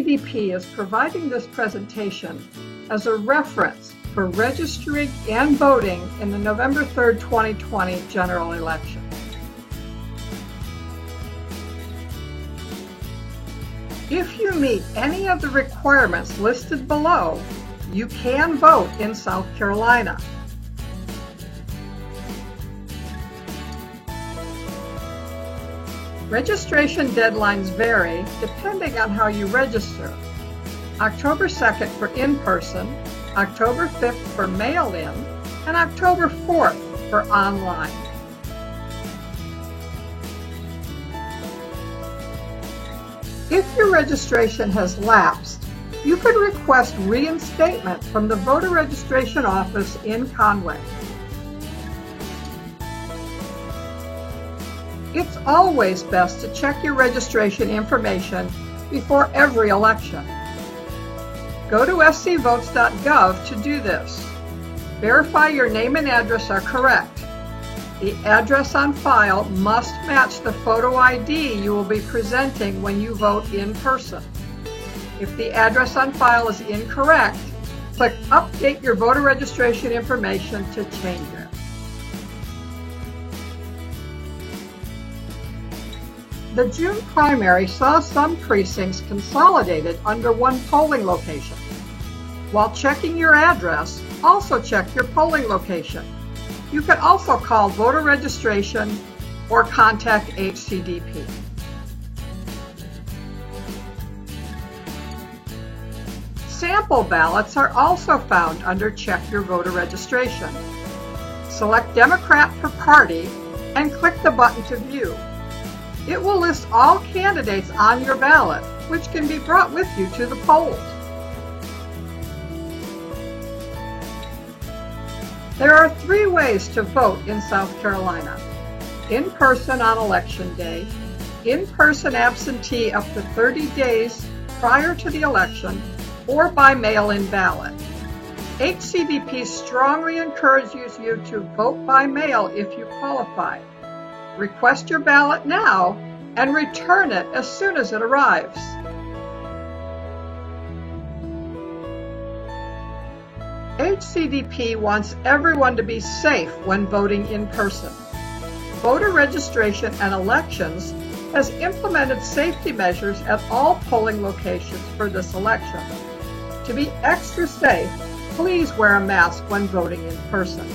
HCDP is providing this presentation as a reference for registering and voting in the November 3rd, 2020 general election. If you meet any of the requirements listed below, you can vote in South Carolina. Registration deadlines vary depending on how you register. October 2nd for in-person, October 5th for mail-in, and October 4th for online. If your registration has lapsed, you could request reinstatement from the voter registration office in Conway. It's always best to check your registration information before every election. Go to scvotes.gov to do this. Verify your name and address are correct. The address on file must match the photo ID you will be presenting when you vote in person. If the address on file is incorrect, click Update Your Voter Registration Information to change it. The June primary saw some precincts consolidated under one polling location. While checking your address, also check your polling location. You can also call voter registration or contact HCDP. Sample ballots are also found under Check Your Voter Registration. Select Democrat per party and click the button to view. It will list all candidates on your ballot, which can be brought with you to the polls. There are 3 ways to vote in South Carolina: in person on Election Day, in person absentee up to 30 days prior to the election, or by mail-in ballot. HCDP strongly encourages you to vote by mail if you qualify. Request your ballot now and return it as soon as it arrives. HCDP wants everyone to be safe when voting in person. Voter registration and elections has implemented safety measures at all polling locations for this election. To be extra safe, please wear a mask when voting in person.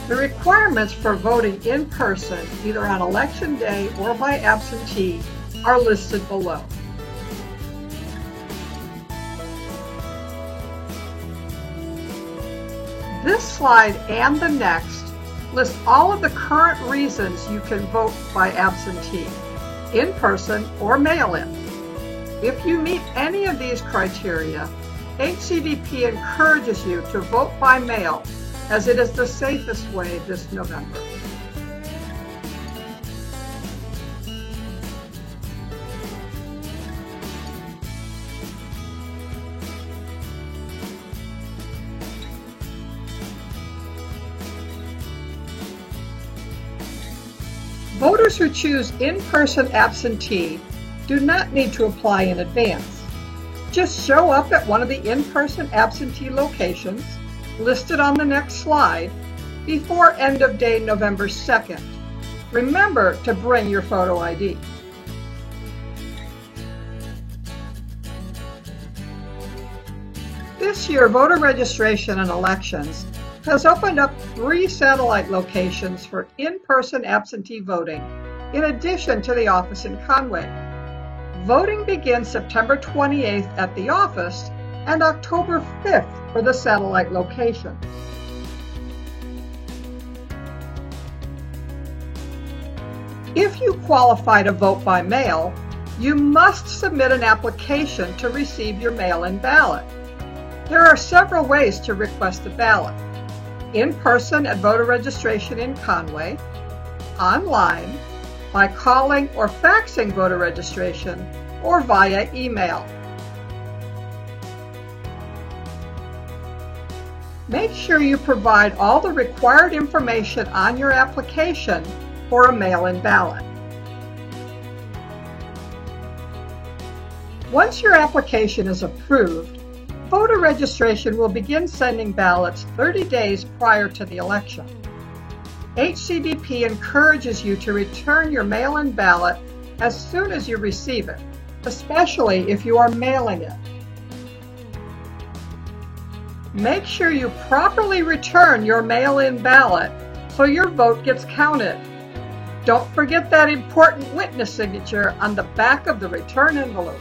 The requirements for voting in person, either on Election Day or by absentee, are listed below. This slide and the next list all of the current reasons you can vote by absentee, in person, or mail-in. If you meet any of these criteria, HCDP encourages you to vote by mail, as it is the safest way this November. Voters who choose in-person absentee do not need to apply in advance. Just show up at one of the in-person absentee locations listed on the next slide before end of day November 2nd. Remember to bring your photo ID. This year, voter registration and elections has opened up 3 satellite locations for in-person absentee voting, in addition to the office in Conway. Voting begins September 28th at the office and October 5th for the satellite location. If you qualify to vote by mail, you must submit an application to receive your mail-in ballot. There are several ways to request a ballot: in person at voter registration in Conway, online, by calling or faxing voter registration, or via email. Make sure you provide all the required information on your application for a mail-in ballot. Once your application is approved, voter registration will begin sending ballots 30 days prior to the election. HCDP encourages you to return your mail-in ballot as soon as you receive it, especially if you are mailing it. Make sure you properly return your mail-in ballot so your vote gets counted. Don't forget that important witness signature on the back of the return envelope.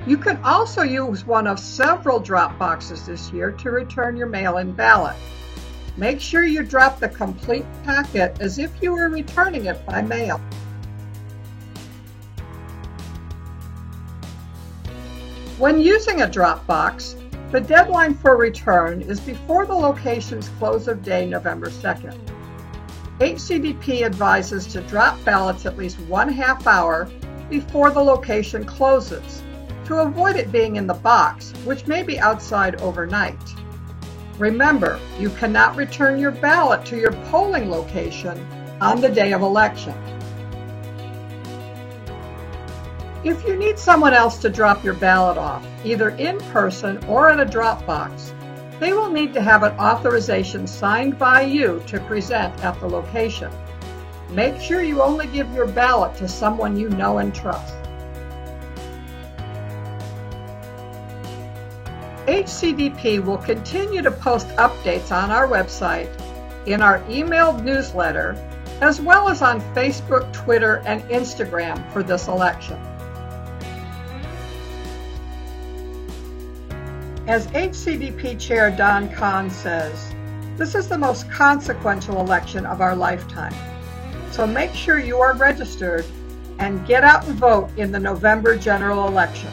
You can also use one of several drop boxes this year to return your mail-in ballot. Make sure you drop the complete packet as if you were returning it by mail. When using a drop box, the deadline for return is before the location's close of day, November 2nd. HCDP advises to drop ballots at least 1/2 hour before the location closes, to avoid it being in the box, which may be outside overnight. Remember, you cannot return your ballot to your polling location on the day of election. If you need someone else to drop your ballot off, either in person or at a drop box, they will need to have an authorization signed by you to present at the location. Make sure you only give your ballot to someone you know and trust. HCDP will continue to post updates on our website, in our emailed newsletter, as well as on Facebook, Twitter, and Instagram for this election. As HCDP Chair Don Kahn says, this is the most consequential election of our lifetime. So make sure you are registered and get out and vote in the November general election.